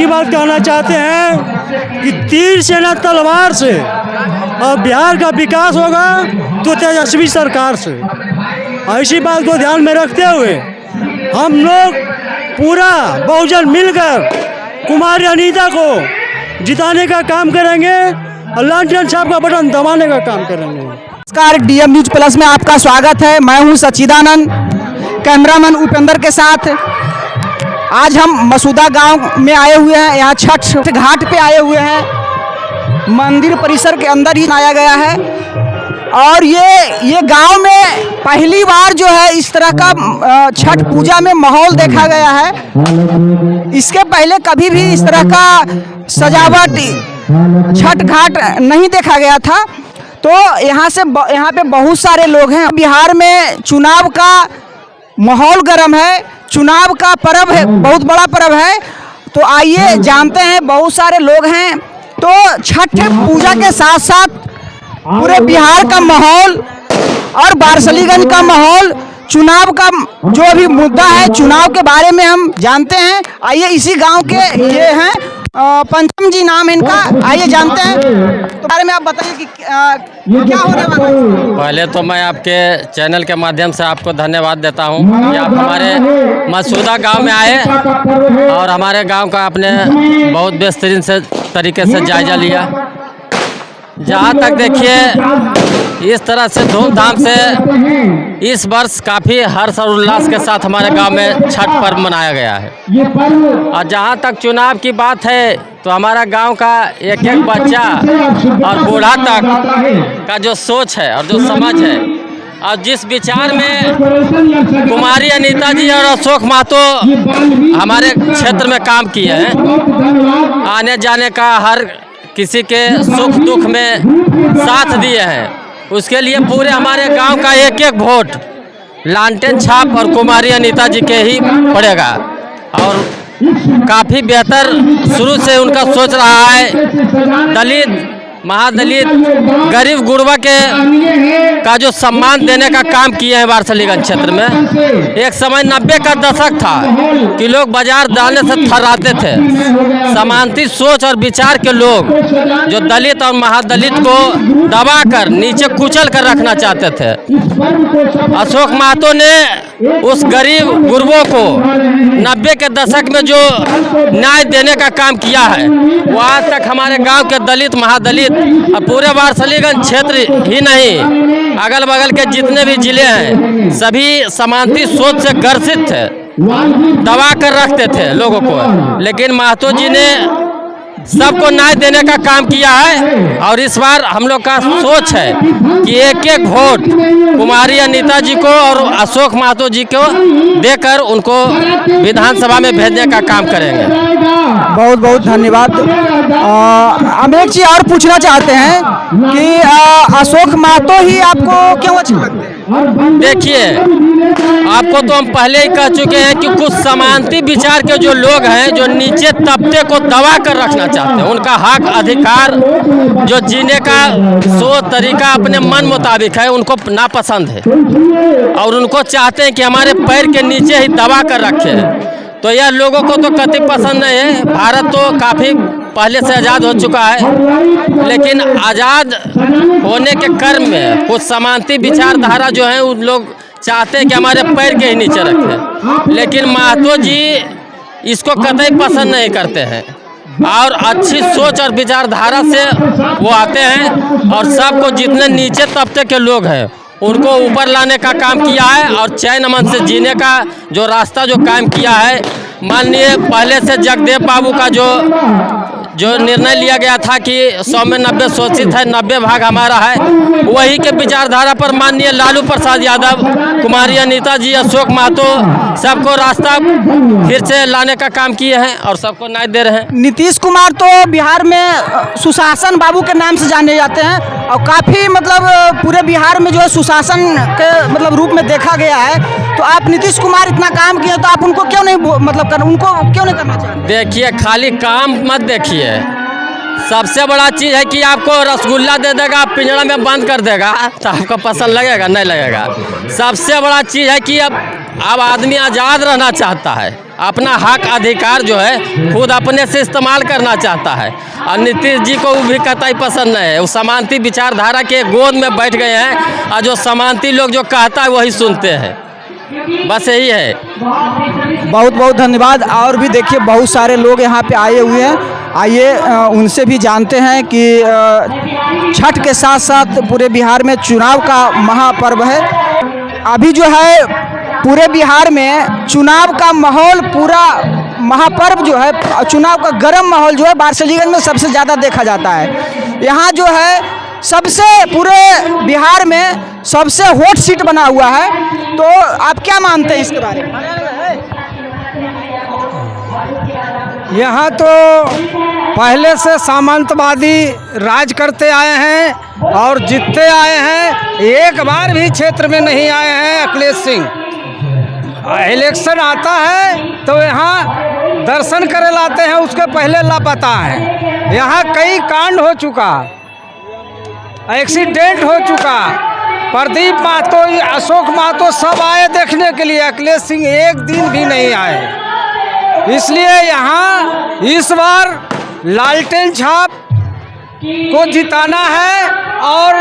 ही बात कहना चाहते हैं कि तीर से न तलवार से और बिहार का विकास होगा तो तेजस्वी सरकार से। ऐसी बात को ध्यान में रखते हुए हम लोग पूरा बहुजन मिलकर कुमारी अनीता को जिताने का काम करेंगे और लालटेन साहब का बटन दबाने का काम करेंगे। नमस्कार, डीएम न्यूज प्लस में आपका स्वागत है। मैं हूं सच्चिदानंद, कैमरामैन उपेंद्र के साथ। आज हम मसूदा गांव में आए हुए हैं। यहाँ छठ घाट पे आए हुए हैं। मंदिर परिसर के अंदर ही आया गया है और ये गांव में पहली बार जो है इस तरह का छठ पूजा में माहौल देखा गया है। इसके पहले कभी भी इस तरह का सजावट छठ घाट नहीं देखा गया था। तो यहाँ पे बहुत सारे लोग हैं। बिहार में चुनाव का माहौल गर्म है, चुनाव का पर्व है, बहुत बड़ा पर्व है। तो आइए जानते हैं, बहुत सारे लोग हैं। तो छठ पूजा के साथ साथ पूरे बिहार का माहौल और बारसलीगंज का माहौल, चुनाव का जो भी मुद्दा है, चुनाव के बारे में हम जानते हैं। आइए, इसी गांव के ये हैं, पंचम जी नाम है इनका। आइए जानते हैं तो बारे में आप बताइए कि क्या होने वाला है। पहले तो मैं आपके चैनल के माध्यम से आपको धन्यवाद देता हूं कि आप हमारे मसूदा गांव में आए और हमारे गांव का आपने बहुत बेहतरीन से तरीके से जायजा लिया। जहाँ तक देखिए, इस तरह से धूमधाम से इस वर्ष काफ़ी हर्ष और उल्लास के साथ हमारे गांव में छठ पर्व मनाया गया है। और जहाँ तक चुनाव की बात है तो हमारा गांव का एक एक बच्चा और बूढ़ा तक का जो सोच है और जो समझ है और जिस विचार में कुमारी अनीता जी और अशोक महतो हमारे क्षेत्र में काम किए हैं, आने जाने का हर किसी के सुख दुख में साथ दिए हैं, उसके लिए पूरे हमारे गांव का एक एक वोट लालटेन छाप और कुमारी अनीता जी के ही पड़ेगा। और काफ़ी बेहतर शुरू से उनका सोच रहा है। दलित, महादलित, गरीब गुरबा का जो सम्मान देने का काम किए हैं बारसलीगंज क्षेत्र में। एक समय 90 का दशक था कि लोग बाजार डालने से थर्राते थे। समांती सोच और विचार के लोग जो दलित और महादलित को दबाकर नीचे कुचल कर रखना चाहते थे, अशोक महतो ने उस गरीब गुरबों को 90 के दशक में जो न्याय देने का काम किया है, वो आज तक हमारे गांव के दलित, महादलित और पूरे बारसलीगंज क्षेत्र ही नहीं, अगल बगल के जितने भी जिले हैं, सभी समांती सोच से ग्रसित थे, दबा कर रखते थे लोगों को। लेकिन महतो जी ने सबको न्याय देने का काम किया है। और इस बार हम लोग का सोच है कि एक एक वोट कुमारी अनीता जी को और अशोक महतो जी को देकर उनको विधानसभा में भेजने का काम करेंगे। बहुत बहुत धन्यवाद। हम एक चीज़ और पूछना चाहते हैं कि अशोक महतो ही आपको क्यों अच्छे लगते हैं? देखिए, आपको तो हम पहले ही कह चुके हैं कि कुछ समांती विचार के जो लोग हैं, जो नीचे तबके को दबा कर रखना चाहते हैं, उनका हक अधिकार जो जीने का सोच तरीका अपने मन मुताबिक है, उनको नापसंद है और उनको चाहते हैं कि हमारे पैर के नीचे ही दबा कर रखे। तो यह लोगों को तो कतई पसंद नहीं है। भारत तो काफ़ी पहले से आज़ाद हो चुका है, लेकिन आज़ाद होने के क्रम में कुछ समांती विचारधारा जो है, उन लोग चाहते हैं कि हमारे पैर के ही नीचे रखें। लेकिन महतो जी इसको कतई पसंद नहीं करते हैं और अच्छी सोच और विचारधारा से वो आते हैं और सबको जितने नीचे तबके के लोग हैं उनको ऊपर लाने का काम किया है और चैन अमन से जीने का जो रास्ता जो काम किया है। माननीय पहले से जगदेव बाबू का जो निर्णय लिया गया था कि 100 में 90 शोषित है, 90 भाग हमारा है, वही के विचारधारा पर माननीय लालू प्रसाद यादव, कुमारी अनीता जी, अशोक महतो सबको रास्ता फिर से लाने का काम किए हैं और सबको न्याय दे रहे हैं। नीतीश कुमार तो बिहार में सुशासन बाबू के नाम से जाने जाते हैं और काफ़ी मतलब पूरे बिहार में जो है सुशासन के मतलब रूप में देखा गया है। तो आप नीतीश कुमार इतना काम किए तो आप उनको क्यों नहीं उनको क्यों नहीं करना चाहते? देखिए, खाली काम मत देखिए, सबसे बड़ा चीज़ है कि आपको रसगुल्ला दे देगा, पिंजरा में बंद कर देगा तो आपको पसंद लगेगा? नहीं लगेगा। सबसे बड़ा चीज़ है कि अब आदमी आज़ाद रहना चाहता है। अपना हक अधिकार जो है खुद अपने से इस्तेमाल करना चाहता है। और नीतीश जी को भी कतई पसंद नहीं है। वो समानती विचारधारा के गोद में बैठ गए हैं और जो समानती लोग जो कहता है वही सुनते हैं। बस यही है। बहुत बहुत धन्यवाद। और भी देखिए बहुत सारे लोग यहाँ पे आए हुए हैं, आइए उनसे भी जानते हैं कि छठ के साथ साथ पूरे बिहार में चुनाव का महापर्व है। अभी जो है पूरे बिहार में चुनाव का माहौल, पूरा महापर्व जो है, चुनाव का गर्म माहौल जो है वारिसलीगंज में सबसे ज़्यादा देखा जाता है। यहाँ जो है सबसे पूरे बिहार में सबसे हॉट सीट बना हुआ है। तो आप क्या मानते हैं इसके बारे में? यहाँ तो पहले से सामंतवादी राज करते आए हैं और जीतते आए हैं। एक बार भी क्षेत्र में नहीं आए हैं अखिलेश सिंह। इलेक्शन आता है तो यहाँ दर्शन करे लाते हैं, उसके पहले लापता हैं। यहाँ कई कांड हो चुका, एक्सीडेंट हो चुका। प्रदीप महतो, अशोक महतो सब आए देखने के लिए, अखिलेश सिंह एक दिन भी नहीं आए। इसलिए यहाँ इस बार लालटेन छाप को जिताना है और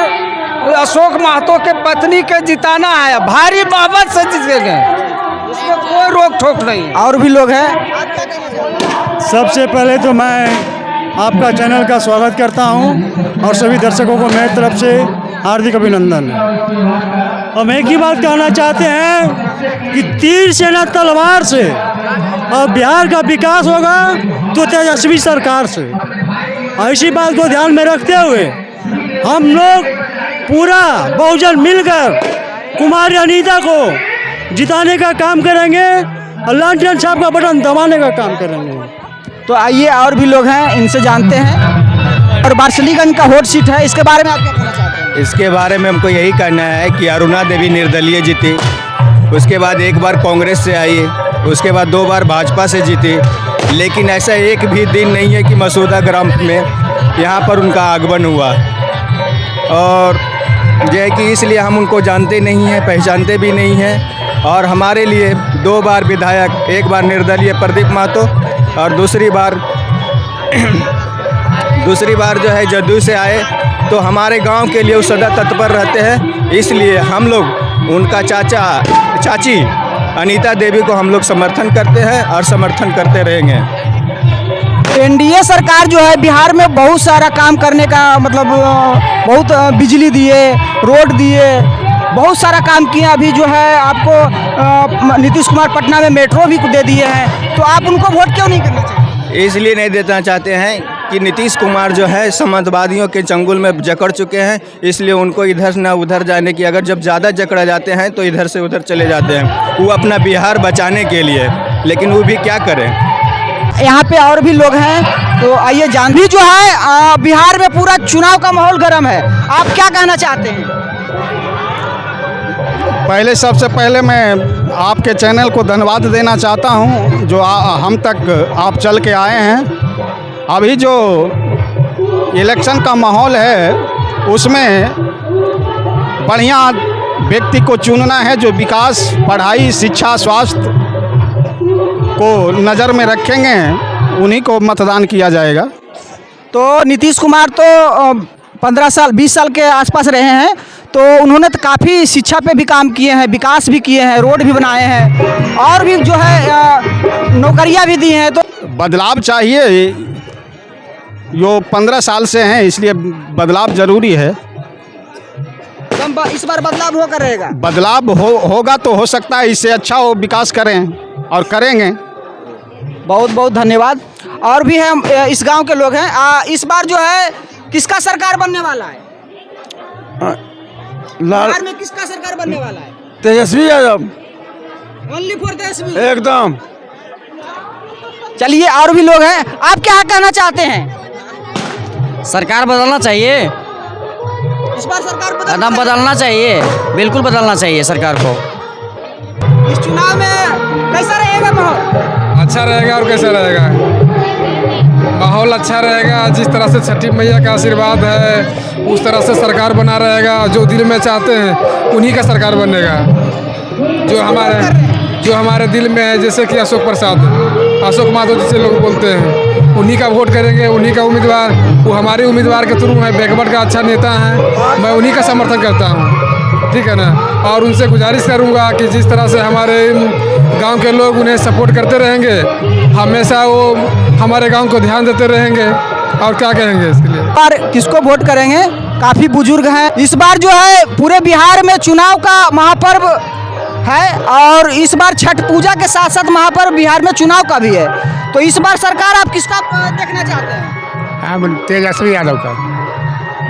अशोक महतो के पत्नी के जिताना है। भारी बहुमत से जीतेंगे, इसमें कोई रोक टोक नहीं। और भी लोग हैं। सबसे पहले तो मैं आपका चैनल का स्वागत करता हूं और सभी दर्शकों को मेरी तरफ से हार्दिक अभिनंदन। हम एक ही बात कहना चाहते हैं कि तीर से न तलवार से और बिहार का विकास होगा तो तेजस्वी सरकार से। ऐसी बात को ध्यान में रखते हुए हम लोग पूरा बहुजन मिलकर कुमारी अनीता को जिताने का काम करेंगे और लालटेन छाप का बटन दबाने का काम करेंगे। तो आइए और भी लोग हैं, इनसे जानते हैं। और वारिसलीगंज का हॉट सीट है, इसके बारे में आप क्या कहना चाहते हैं? इसके बारे में हमको यही कहना है कि अरुणा देवी निर्दलीय जीती, उसके बाद एक बार कांग्रेस से आई, उसके बाद 2 बार भाजपा से जीती। लेकिन ऐसा एक भी दिन नहीं है कि मसूदा ग्राम में यहाँ पर उनका आगमन हुआ। और जो है कि इसलिए हम उनको जानते नहीं हैं, पहचानते भी नहीं हैं। और हमारे लिए 2 बार विधायक, एक बार निर्दलीय प्रदीप महतो और दूसरी बार जो है जदयू से आए। तो हमारे गांव के लिए वो सदा तत्पर रहते हैं। इसलिए हम लोग उनका चाची अनीता देवी को हम लोग समर्थन करते हैं और समर्थन करते रहेंगे। एनडीए सरकार जो है बिहार में बहुत सारा काम करने का, मतलब बहुत बिजली दिए, रोड दिए, बहुत सारा काम किए। अभी जो है आपको नीतीश कुमार पटना में मेट्रो भी दे दिए हैं। तो आप उनको वोट क्यों नहीं करना चाहिए? इसलिए नहीं देना चाहते हैं कि नीतीश कुमार जो है सामंतवादियों के चंगुल में जकड़ चुके हैं। इसलिए उनको इधर ना उधर जाने की, अगर जब ज़्यादा जकड़ा जाते हैं तो इधर से उधर चले जाते हैं, वो अपना बिहार बचाने के लिए। लेकिन वो भी क्या करें। यहाँ पे और भी लोग हैं, तो आइए जान। भी जो है बिहार में पूरा चुनाव का माहौल गर्म है, आप क्या कहना चाहते हैं? पहले सबसे पहले मैं आपके चैनल को धन्यवाद देना चाहता हूं, जो हम तक आप चल के आए हैं। अभी जो इलेक्शन का माहौल है उसमें बढ़िया व्यक्ति को चुनना है, जो विकास, पढ़ाई, शिक्षा, स्वास्थ्य को नज़र में रखेंगे, उन्हीं को मतदान किया जाएगा। तो नीतीश कुमार तो 15 साल 20 साल के आसपास रहे हैं, तो उन्होंने तो काफ़ी शिक्षा पे भी काम किए हैं, विकास भी किए हैं, रोड भी बनाए हैं और भी जो है नौकरियां भी दी हैं। तो बदलाव चाहिए, जो 15 साल से हैं, इसलिए बदलाव ज़रूरी है। इस बार बदलाव होकर रहेगा। बदलाव होगा तो हो सकता है इससे अच्छा वो विकास करें और करेंगे। बहुत बहुत धन्यवाद। और भी है इस गांव के लोग हैं। इस बार जो है किसका सरकार बनने वाला है? बिहार में किसका सरकार बनने वाला है? तेजस्वी यादव। ओनली फॉर तेजस्वी। एकदम। चलिए और भी लोग हैं, आप क्या कहना चाहते हैं? सरकार बदलना चाहिए। इस बार सरकार कदम बदलना चाहिए, बिल्कुल बदलना चाहिए सरकार को। इस चुनाव में कैसा रहेगा माहौल? अच्छा रहेगा। और कैसा रहेगा माहौल? अच्छा रहेगा। जिस तरह से छठी मैया का आशीर्वाद है उस तरह से सरकार बना रहेगा। जो दिल में चाहते हैं उन्हीं का सरकार बनेगा। जो हमारे जो हमारे दिल में है, जैसे कि अशोक प्रसाद, अशोक माधव जिसे लोग बोलते हैं, उन्हीं का वोट करेंगे, उन्हीं का उम्मीदवार, वो हमारे उम्मीदवार के थ्रू है, बैकवर्ड का अच्छा नेता है, मैं उन्हीं का समर्थन करता हूँ, ठीक है ना। और उनसे गुजारिश करूँगा कि जिस तरह से हमारे गांव के लोग उन्हें सपोर्ट करते रहेंगे, हमेशा वो हमारे गांव को ध्यान देते रहेंगे। और क्या कहेंगे इसके लिए? और किसको वोट करेंगे? काफ़ी बुजुर्ग हैं। इस बार जो है पूरे बिहार में चुनाव का महापर्व है और इस बार छठ पूजा के साथ साथ महापर्व बिहार में चुनाव का भी है। तो इस बार सरकार आप किसका देखना चाहते हैं? हम तेजस्वी यादव का।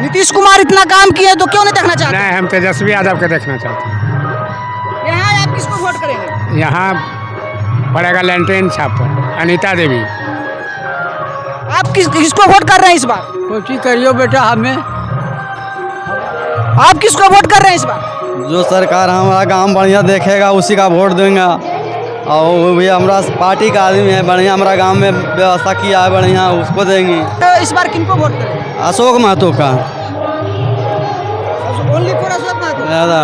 नीतीश कुमार इतना काम किए तो क्यों नहीं देखना चाहते? नहीं, हम तेजस्वी यादव का देखना चाहते हैं। यहाँ आप किसको वोट करेंगे? यहाँ पड़ेगा लैंटेन छाप पर अनीता देवी। आप किसको वोट कर रहे हैं इस बार? कोशिश करियो बेटा, हमें आप किसको वोट कर रहे हैं इस बार? जो सरकार हमारा काम बढ़िया देखेगा उसी का वोट देंगे। और वो भी हमारा पार्टी का आदमी है, बढ़िया हमारा गांव में व्यवस्था किया है बढ़िया, उसको देंगे। तो इस बार किनको वोट करेंगे? अशोक महतो का। Only for Ashok Mahto. ज़्यादा।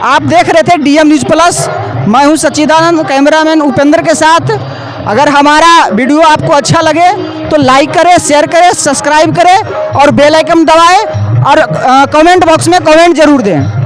आप देख रहे थे डीएम न्यूज़ प्लस, मैं हूं सच्चिदानंद, कैमरामैन उपेंद्र के साथ। अगर हमारा वीडियो आपको अच्छा लगे तो लाइक करें, शेयर करें, सब्सक्राइब करें और बेल आइकन दबाएं और कमेंट बॉक्स में कमेंट जरूर दें।